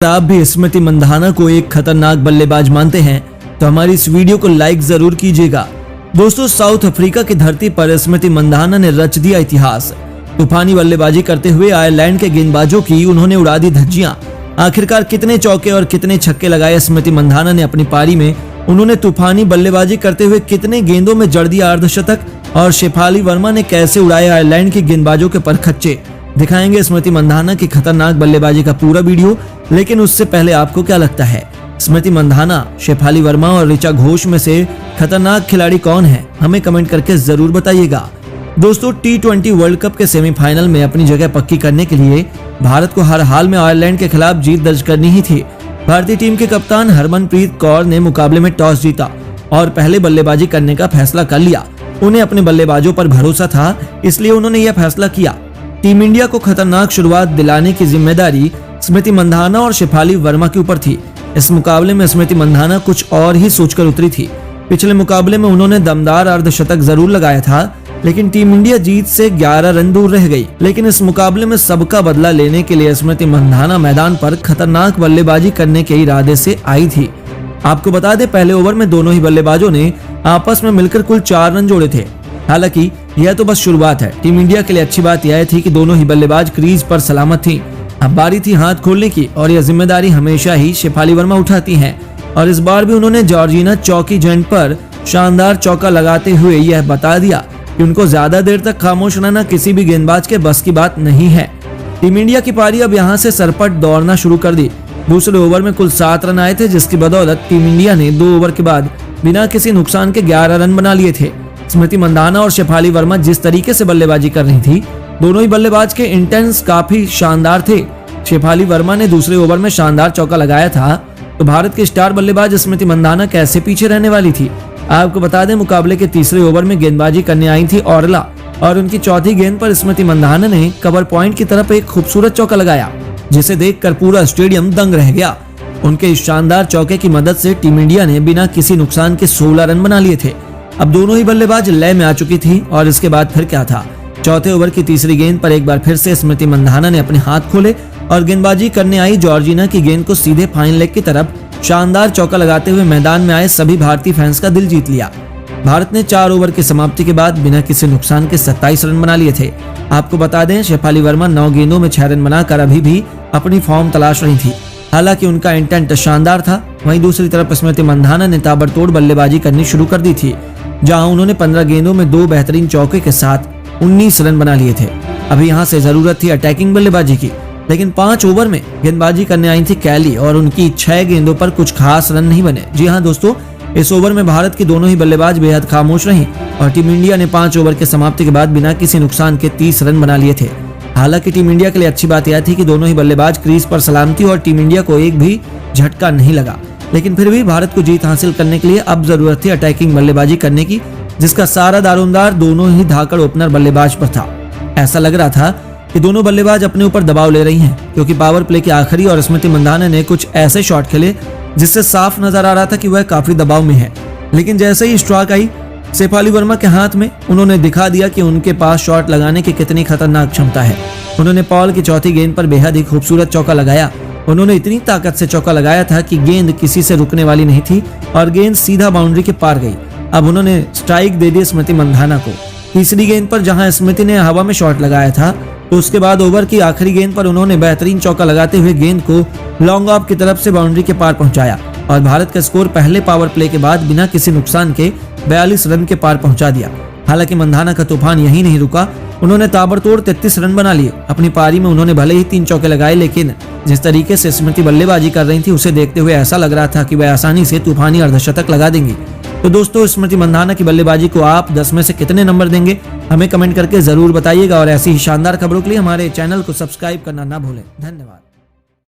आप भी स्मृति मंधाना को एक खतरनाक बल्लेबाज मानते हैं तो हमारी इस वीडियो को लाइक जरूर कीजिएगा। दोस्तों, साउथ अफ्रीका की धरती पर स्मृति मंधाना ने रच दिया इतिहास। तूफानी बल्लेबाजी करते हुए आयरलैंड के गेंदबाजों की उन्होंने उड़ा दी धज्जियां। आखिरकार कितने चौके और कितने छक्के लगाए स्मृति मंधाना ने अपनी पारी में। उन्होंने तूफानी बल्लेबाजी करते हुए कितने गेंदों में जड़ दिया अर्धशतक और शेफाली वर्मा ने कैसे उड़ाए आयरलैंड के गेंदबाजों के परखच्चे। दिखाएंगे स्मृति मंधाना की खतरनाक बल्लेबाजी का पूरा वीडियो। लेकिन उससे पहले आपको क्या लगता है, स्मृति मंधाना, शेफाली वर्मा और ऋचा घोष में से खतरनाक खिलाड़ी कौन है? हमें कमेंट करके जरूर बताइएगा। दोस्तों, T20 वर्ल्ड कप के सेमीफाइनल में अपनी जगह पक्की करने के लिए भारत को हर हाल में आयरलैंड के खिलाफ जीत दर्ज करनी ही थी। भारतीय टीम के कप्तान हरमनप्रीत कौर ने मुकाबले में टॉस जीता और पहले बल्लेबाजी करने का फैसला कर लिया। उन्हें अपने बल्लेबाजों पर भरोसा था, इसलिए उन्होंने यह फैसला किया। टीम इंडिया को खतरनाक शुरुआत दिलाने की जिम्मेदारी स्मृति मंधाना और शेफाली वर्मा के ऊपर थी। इस मुकाबले में स्मृति मंधाना कुछ और ही सोचकर उतरी थी। पिछले मुकाबले में उन्होंने दमदार अर्धशतक जरूर लगाया था, लेकिन टीम इंडिया जीत से 11 रन दूर रह गई। लेकिन इस मुकाबले में सबका बदला लेने के लिए स्मृति मंधाना मैदान पर खतरनाक बल्लेबाजी करने के इरादे से आई थी। आपको बता दें, पहले ओवर में दोनों ही बल्लेबाजों ने आपस में मिलकर कुल 4 रन जोड़े थे। हालांकि यह तो बस शुरुआत है। टीम इंडिया के लिए अच्छी बात यह थी कि दोनों ही बल्लेबाज क्रीज पर सलामत थी। अब बारी थी हाथ खोलने की और यह जिम्मेदारी हमेशा ही शेफाली वर्मा उठाती हैं। और इस बार भी उन्होंने जॉर्जिना चौकी जंट पर शानदार चौका लगाते हुए यह बता दिया कि उनको ज्यादा देर तक खामोश रहना किसी भी गेंदबाज के बस की बात नहीं है। टीम इंडिया की पारी अब यहां से सरपट दौड़ना शुरू कर दी। दूसरे ओवर में कुल 7 रन आए थे, जिसकी बदौलत टीम इंडिया ने 2 ओवर के बाद बिना किसी नुकसान के 11 रन बना लिए थे। स्मृति मंधाना और शेफाली वर्मा जिस तरीके से बल्लेबाजी कर रही थी, दोनों ही बल्लेबाज के इंटेंस काफी शानदार थे। शेफाली वर्मा ने दूसरे ओवर में शानदार चौका लगाया था, तो भारत के स्टार बल्लेबाज स्मृति मंधाना कैसे पीछे रहने वाली थी। आपको बता दें, मुकाबले के तीसरे ओवर में गेंदबाजी करने आई थी ऑरला और उनकी चौथी गेंद पर स्मृति मंधाना ने कवर पॉइंट की तरफ एक खूबसूरत चौका लगाया, जिसे देखकर पूरा स्टेडियम दंग रह गया। उनके इस शानदार चौके की मदद से टीम इंडिया ने बिना किसी नुकसान के 16 रन बना लिए थे। अब दोनों ही बल्लेबाज लय में आ चुकी थी और इसके बाद फिर क्या था। चौथे ओवर की तीसरी गेंद पर एक बार फिर से स्मृति मंधाना ने अपने हाथ खोले और गेंदबाजी करने आई जॉर्जिना की गेंद को सीधे फाइन लेग की तरफ शानदार चौका लगाते हुए मैदान में आए सभी भारतीय फैंस का दिल जीत लिया। भारत ने 4 ओवर की समाप्ति के बाद बिना किसी नुकसान के 27 रन बना लिए थे। आपको बता दें, शेफाली वर्मा 9 गेंदों में 6 रन बनाकर अभी भी अपनी फॉर्म तलाश रही थी। हालांकि उनका इंटेंट शानदार था। वहीं दूसरी तरफ स्मृति मंधाना ने ताबड़तोड़ बल्लेबाजी करनी शुरू कर दी थी, जहां उन्होंने 15 गेंदों में 2 बेहतरीन चौके के साथ 19 रन बना लिए थे। अभी यहां से जरूरत थी अटैकिंग बल्लेबाजी की, लेकिन 5 ओवर में गेंदबाजी करने आई थी कैली और उनकी 6 गेंदों पर कुछ खास रन नहीं बने। जी हां दोस्तों, इस ओवर में भारत की दोनों ही बल्लेबाज बेहद खामोश रहीं और टीम इंडिया ने 5 ओवर के समाप्ति के बाद बिना किसी नुकसान के 30 रन बना लिए थे। हालांकि टीम इंडिया के लिए अच्छी बात यह थी कि दोनों ही बल्लेबाज क्रीज पर सलाम थी और टीम इंडिया को एक भी झटका नहीं लगा। लेकिन फिर भी भारत को जीत हासिल करने के लिए अब जरूरत थी अटैकिंग बल्लेबाजी करने की, जिसका सारा दारोमदार दोनों ही धाकड़ ओपनर बल्लेबाज पर था। ऐसा लग रहा था कि दोनों बल्लेबाज अपने ऊपर दबाव ले रही हैं, क्योंकि पावर प्ले के आखिरी और स्मृति मंधाना ने कुछ ऐसे शॉट खेले जिससे साफ नजर आ रहा था कि वह काफी दबाव में है। लेकिन जैसे ही स्ट्राइक आई शेफाली वर्मा के हाथ में, उन्होंने दिखा दिया कि उनके पास शॉट लगाने की कितनी खतरनाक क्षमता है। उन्होंने पॉल की चौथी गेंद पर बेहद ही खूबसूरत चौका लगाया। उन्होंने इतनी ताकत से चौका लगाया था कि गेंद किसी से रुकने वाली नहीं थी और गेंद सीधा बाउंड्री के पार गई। अब उन्होंने स्ट्राइक दे दी स्मृति मंधाना को। तीसरी गेंद पर जहां स्मृति ने हवा में शॉट लगाया था, तो उसके बाद ओवर की आखिरी गेंद पर उन्होंने बेहतरीन चौका लगाते हुए गेंद को लॉन्ग ऑफ की तरफ से बाउंड्री के पार पहुंचाया और भारत का स्कोर पहले पावर प्ले के बाद बिना किसी नुकसान के 42 रन के पार पहुंचा दिया। हालांकि मंधाना का तूफान यही नहीं रुका। उन्होंने ताबड़तोड़ 33 रन बना लिए। अपनी पारी में उन्होंने भले ही 3 चौके लगाए, लेकिन जिस तरीके से स्मृति बल्लेबाजी कर रही थी उसे देखते हुए ऐसा लग रहा था कि वह आसानी से तूफानी अर्धशतक लगा देंगी। तो दोस्तों, स्मृति मंधाना की बल्लेबाजी को आप 10 में से कितने नंबर देंगे? हमें कमेंट करके जरूर बताइएगा और ऐसी ही शानदार खबरों के लिए हमारे चैनल को सब्सक्राइब करना ना भूलें। धन्यवाद।